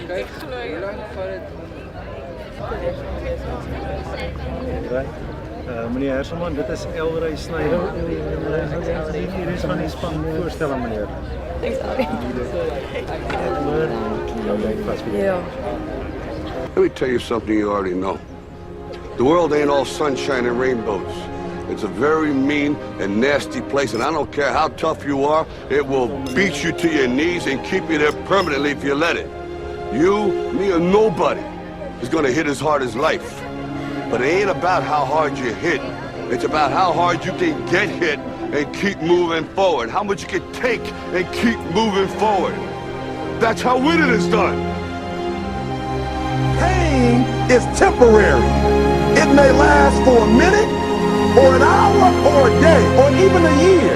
Kijk, hoe lang gaat het? Meneer Herselman, dit is Elray Snijder. Hier is van die span voorstellen, meneer. Thanks, Arie. Yeah. Let me tell you something you already know. The world ain't all sunshine and rainbows. It's a very mean and nasty place, and I don't care how tough you are, it will beat you to your knees and keep you there permanently if you let it. You, me, or nobody is gonna hit as hard as life. But it ain't about how hard you hit. It's about how hard you can get hit and keep moving forward. How much you can take and keep moving forward. That's how winning is done. Pain is temporary. It may last for a minute, or an hour, or a day, or even a year.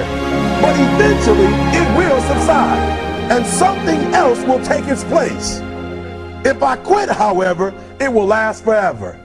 But eventually, it will subside, and something else will take its place. If I quit, however, it will last forever.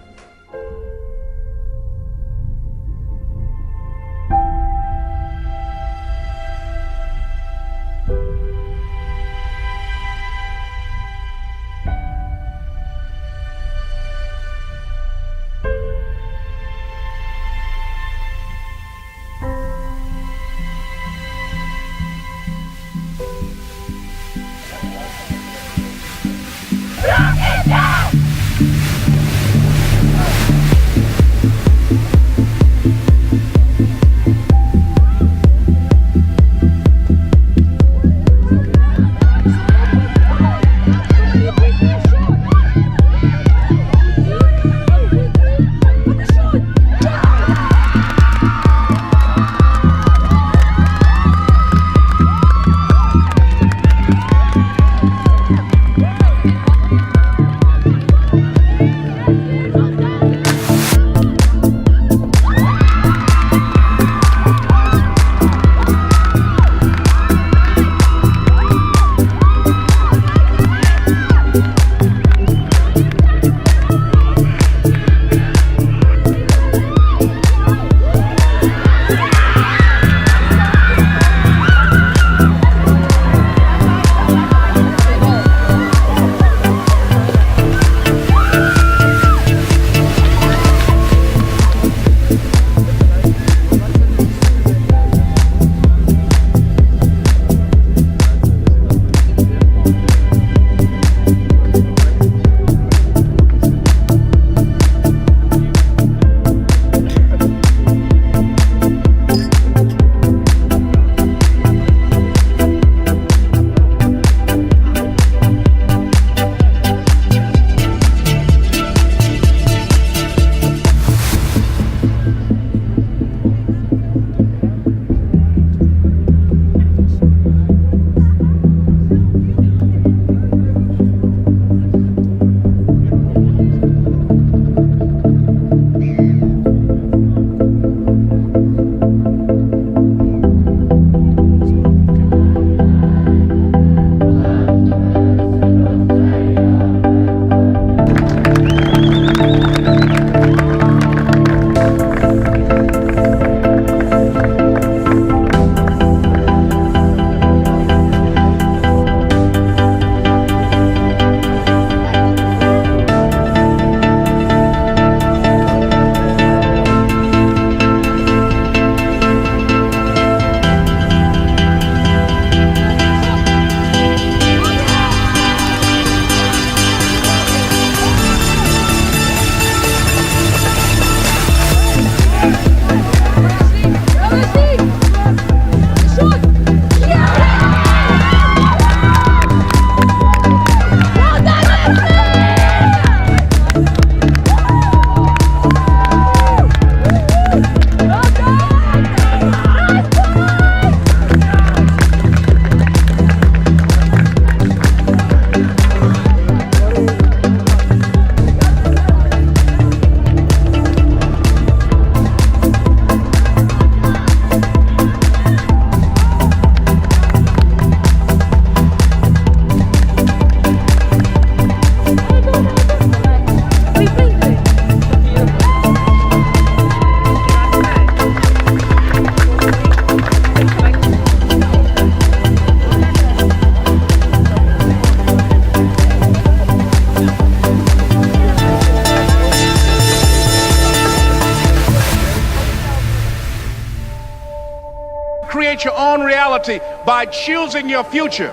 create your own reality by choosing your future.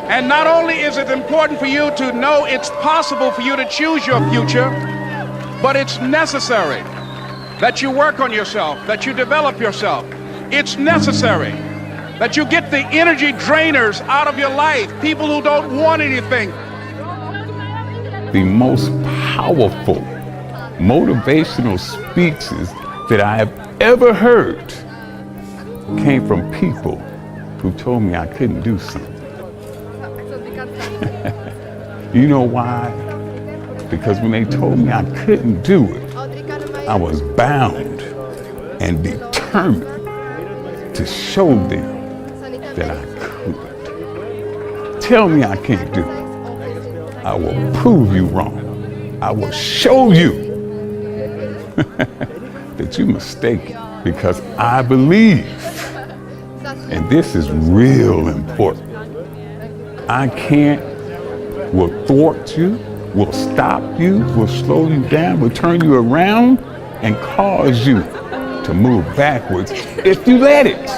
And not only is it important for you to know it's possible for you to choose your future, but it's necessary that you work on yourself, that you develop yourself. It's necessary that you get the energy drainers out of your life, people who don't want anything. The most powerful motivational speeches that I have ever heard came from people who told me I couldn't do something. You know why? Because when they told me I couldn't do it, I was bound and determined to show them that I could. Tell me I can't do it. I will prove you wrong. I will show you that you're mistaken, because I believe, and this is real important, I can't, will thwart you, will stop you, will slow you down, will turn you around and cause you to move backwards if you let it.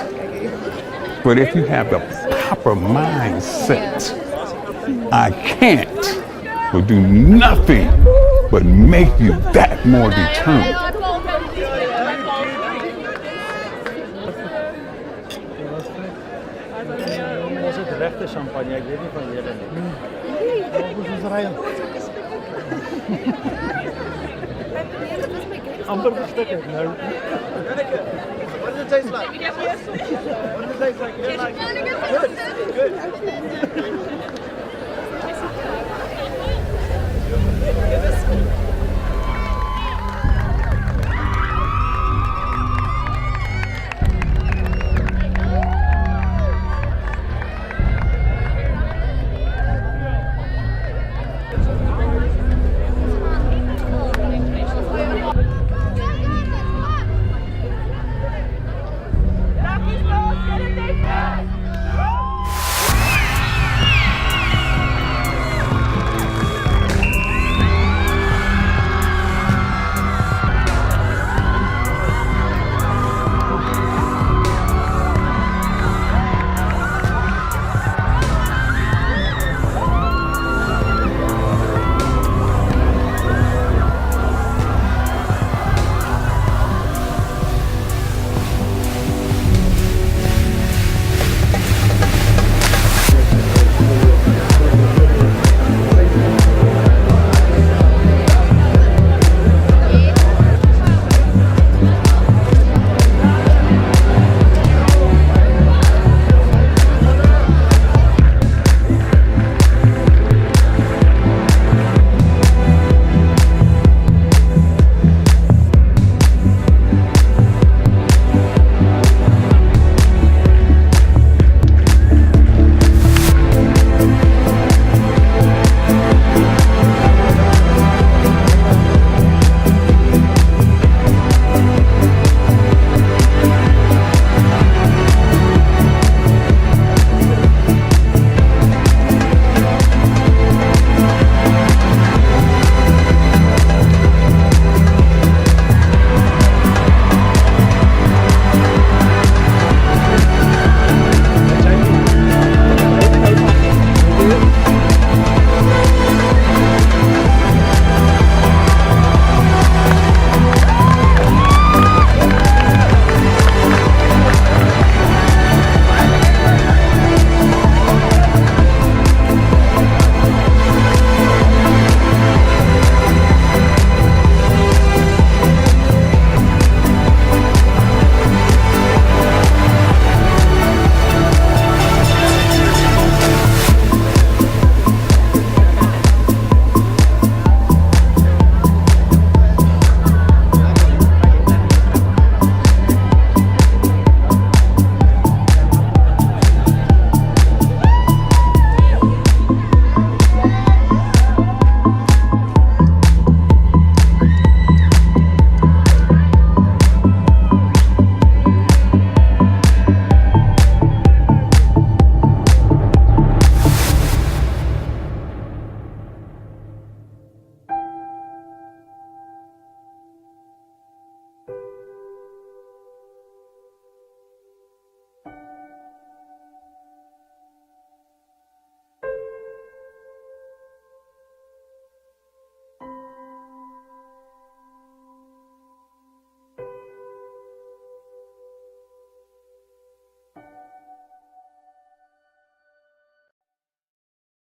But if you have the proper mindset, I can't will do nothing but make you that more determined. Was het rechte champagne? Ik weet niet van jullie. Hoe is het rijden? Amper verstukken. What does it taste like? What does it taste like? You don't like it? Good.